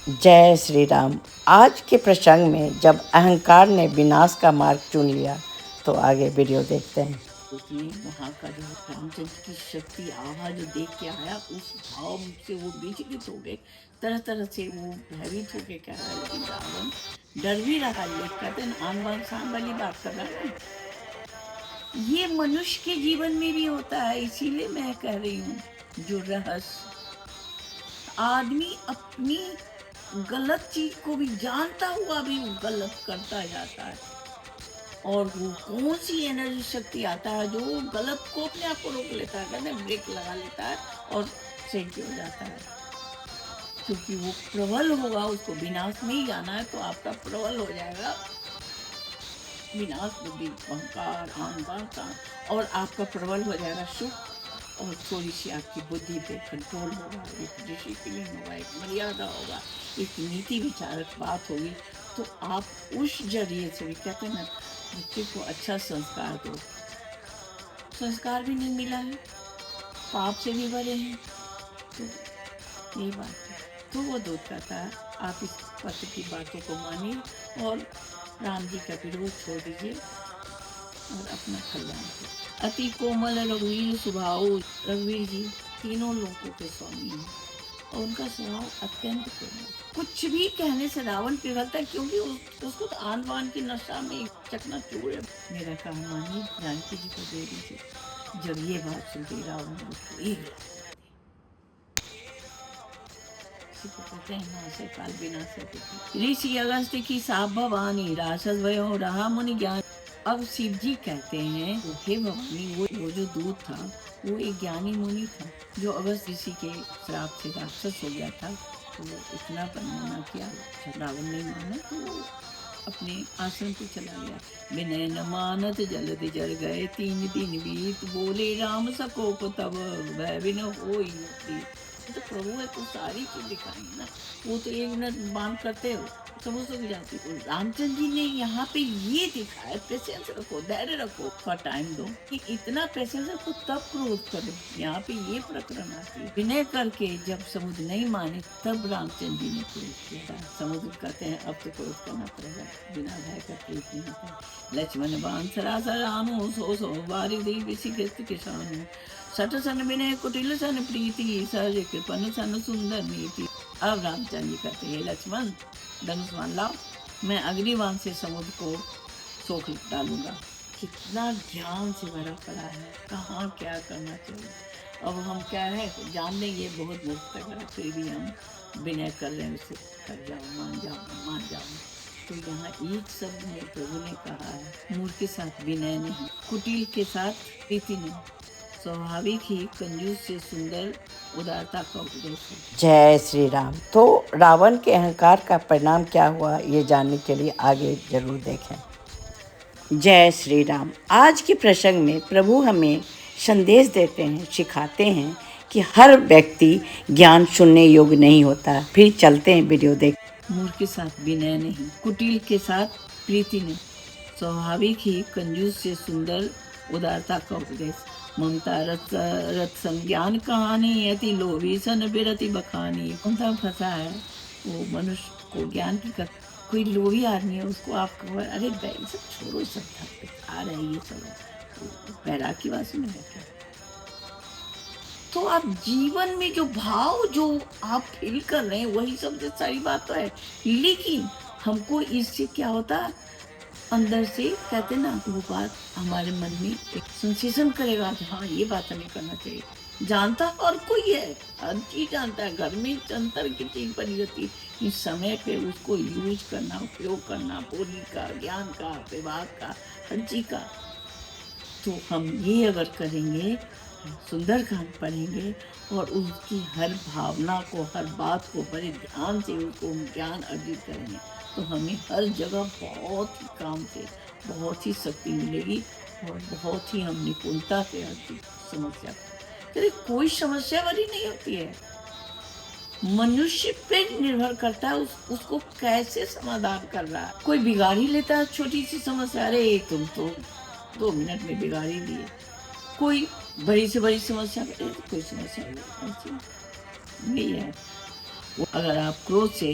जय श्री राम। आज के प्रसंग में जब अहंकार ने विनाश का मार्ग चुन लिया तो आगे वीडियो देखते हैं। उसने वहाँ का जो रामचंद्र की शक्ति आभा जो देख के आया, उस भाव से वो विचलित हो गए, तरह तरह से वो भयभीत होके कह रहा है। लेकिन रावण डर भी रहा है। कहते हैं आन बान शान वाली बात कर रहा है। ये मनुष्य के जीवन में भी होता है, इसीलिए मैं कह रही हूँ जो रहस्य आदमी अपनी गलत चीज को भी जानता हुआ भी वो गलत करता जाता है। और वो कौन सी एनर्जी शक्ति आता है जो गलत को अपने आप को रोक लेता है, कहते हैं ब्रेक लगा लेता है और सही हो जाता है। क्योंकि वो प्रबल होगा, उसको विनाश में ही जाना है, तो आपका प्रबल हो जाएगा विनाश, बुद्धि, अहंकार, अहंकार का, और आपका प्रबल हो जाएगा सुख, और थोड़ी सी आपकी बुद्धि पे कंट्रोल होगा, एक डिसिप्लिन होगा, एक मर्यादा होगा, एक नीति विचारक बात होगी। तो आप उस जरिए से भी, कहते हैं ना, बच्चे को अच्छा संस्कार दो। संस्कार भी नहीं मिला है, पाप से भी भरे हैं, तो यही बात है। तो वो दूध कहता है आप इस पत्र की बातों को मानिए और राम जी का विरोध छोड़ दीजिए और अपना कल्याण करिए। अति कोमल रघुवीर स्वभाव, रघुवीर जी तीनों लोगों के स्वामी हैं और उनका स्वभाव अत्यंत कोमल। कुछ भी कहने से रावण पिघलता है, क्योंकि उसको तो आन बान की नशा में चकनाचूर है। मेरा काम मानिए, जानकी जी को दे दीजिए। जब ये बात सुनती रावण उसको एक कहते हैं काल विनाश। ऋषि अगस्त की साप भवानी रासस भयो रहा मुनि ज्ञान। अब शिव जी कहते हैं हे भवानी, वो जो दूत था वो एक ज्ञानी मुनि था जो अगस्त ऋषि के श्राप से राक्षस हो गया था। तो वो इतना बनना किया, रावण नहीं माना तो वो अपने आश्रम पे चला गया। विनय न मानत जलद जल गए, 3 दिन बीत बोले राम सकोप तब भय बिन होई मुक्ति। तो प्रभु है तो सारी चीज दिखाई है ना, वो तो 1 मिनट बांध करते हो समझ तो जाती हो। रामचंद्र जी ने यहाँ पे ये दिखाया, पेशेंस रखो, धैर्य रखो, थोड़ा टाइम दो। कि इतना पेशेंस रखो तब क्रोध करो। यहाँ पे ये प्रकरण आती है। विनय करके जब समुद्र नहीं माने तब रामचंद्र जी ने क्रोध किया। समुद्र कहते हैं अब तो क्रोध करना पड़ेगा, बिना भय का क्रोध नहीं होता। लक्ष्मण बाण सरासर आनो, सो बारी दी विषि किसान। सठ सन विनय कुटिल सन प्रीति, सहज कृपन सन सुंदर नीति। अब रामचंद्र जी कहते हैं लक्ष्मण धनुष मान लाओ, मैं अग्निबाण से समुद्र को सोख डालूंगा। कितना ज्ञान से भरा पड़ा है, कहाँ क्या करना चाहिए। अब हम क्या है जान लें ये बहुत मूर्ख है, फिर भी हम विनय कर रहे हैं, उसे कर जाओ, मान जाओ, मान जाओ। तो यहाँ एक शब्द में प्रभु ने कहा है, मूर्ख के साथ विनय नहीं, कुटिल के साथ प्रीति नहीं, स्वाभाविक ही कंजूस से सुंदर उदारता का उपदेश है। जय श्री राम। तो रावण के अहंकार का परिणाम क्या हुआ, ये जानने के लिए आगे जरूर देखें। जय श्री राम। आज के प्रसंग में प्रभु हमें संदेश देते हैं, सिखाते हैं कि हर व्यक्ति ज्ञान सुनने योग्य नहीं होता। फिर चलते हैं वीडियो देख। मूर्ख के साथ विनय नहीं, कुटिल के साथ प्रीति नहीं, स्वाभाविक ही कंजूस से सुंदर उदारता का उपदेश। ममता रथ संज्ञान कहानी, अति लोभी सन बिरति बखानी। ममता फंसा है वो मनुष्य को ज्ञान की कर। कोई लोभी आदमी है, उसको आप कहो अरे सब छोड़ो, सब आ रहे ये सब बैराग की बात सुने क्या। तो आप जीवन में जो भाव जो आप फील कर रहे हैं वही सबसे सारी बात तो है। लेकिन हमको इससे क्या होता है, अंदर से कहते ना वो बात हमारे मन में एक सेंसेशन करेगा कि हाँ ये बात हमें करना चाहिए। जानता और कोई है, हर चीज जानता है, घर में अंतर की चीज बनी रहती है। इस समय पे उसको यूज करना, उपयोग करना, बोली का, ज्ञान का, विभाग का, हर चीज का। तो हम ये अगर करेंगे, सुंदरकांड पढ़ेंगे और उसकी हर भावना को, हर बात को बड़े ध्यान से उसको ज्ञान अर्जित करेंगे, तो हमें हर जगह बहुत ही काम से बहुत ही शक्ति मिलेगी और बहुत ही हम निपुणता से हर चीज समस्या कोई समस्या वाली नहीं होती है। मनुष्य पे निर्भर करता है उसको कैसे समाधान कर रहा है। कोई बिगाड़ ही लेता है छोटी सी समस्या, अरे तुम तो 2 मिनट में बिगाड़ ही दिए। कोई बड़ी से बड़ी समस्या, कोई समस्या नहीं है। अगर आप क्रोध से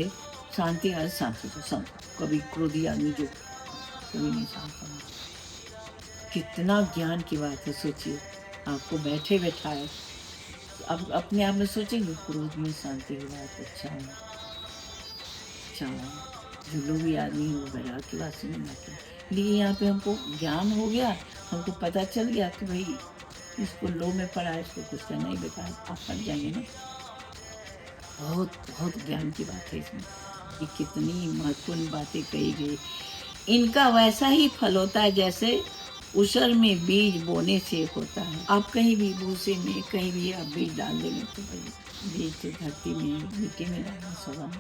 शांति हर शांति तो शांत, कभी क्रोधी आदमी जो कभी नहीं शांत होना। कितना ज्ञान की बात है, सोचिए आपको बैठे बैठाए, अब अपने आप में सोचेंगे क्रोध में शांति की बात, अच्छा है, अच्छा है। जो लोग भी आदमी हो बैराग की बात सुनने लगते हैं, लेकिन यहाँ पे हमको ज्ञान हो गया, हमको पता चल गया कि भाई इसको लो में पड़ा है, इसको कुछ करना ही बेकार, आप फट जाएंगे ना। बहुत बहुत ज्ञान की बात है इसमें, कि कितनी महत्वपूर्ण बातें कही गई। इनका वैसा ही फल होता है जैसे उसर में बीज बोने से होता है। आप कहीं भी भूसे में कहीं भी आप बीज डाल देंगे तो भाई बीज तो धरती में मिट्टी में डालना सवा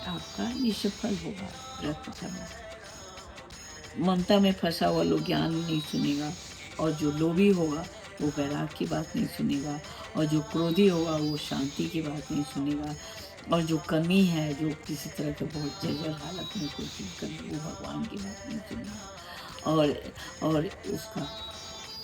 आपका निष्फल होगा प्रयत्न करना। ममता में फंसा हुआ लोग ज्ञान नहीं सुनेगा, और जो लोभी होगा वो बैराग की बात नहीं सुनेगा, और जो क्रोधी होगा वो शांति की बात नहीं सुनेगा, और जो कमी है, जो किसी तरह के बहुत जर्जर हालत में कोई चीज़ कर वो भगवान की बात नहीं सुनेगा, और उसका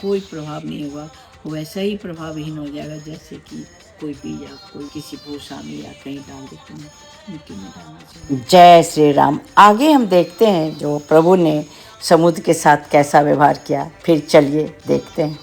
कोई प्रभाव नहीं होगा। वो वैसा ही प्रभावहीन हो जाएगा जैसे कि कोई बीज आप कोई किसी भूसा में या कहीं डाल देते हैं, मिट्टी में डालना चाहिए। जय श्री राम। आगे हम देखते हैं जो प्रभु ने समुद्र के साथ कैसा व्यवहार किया, फिर चलिए देखते हैं।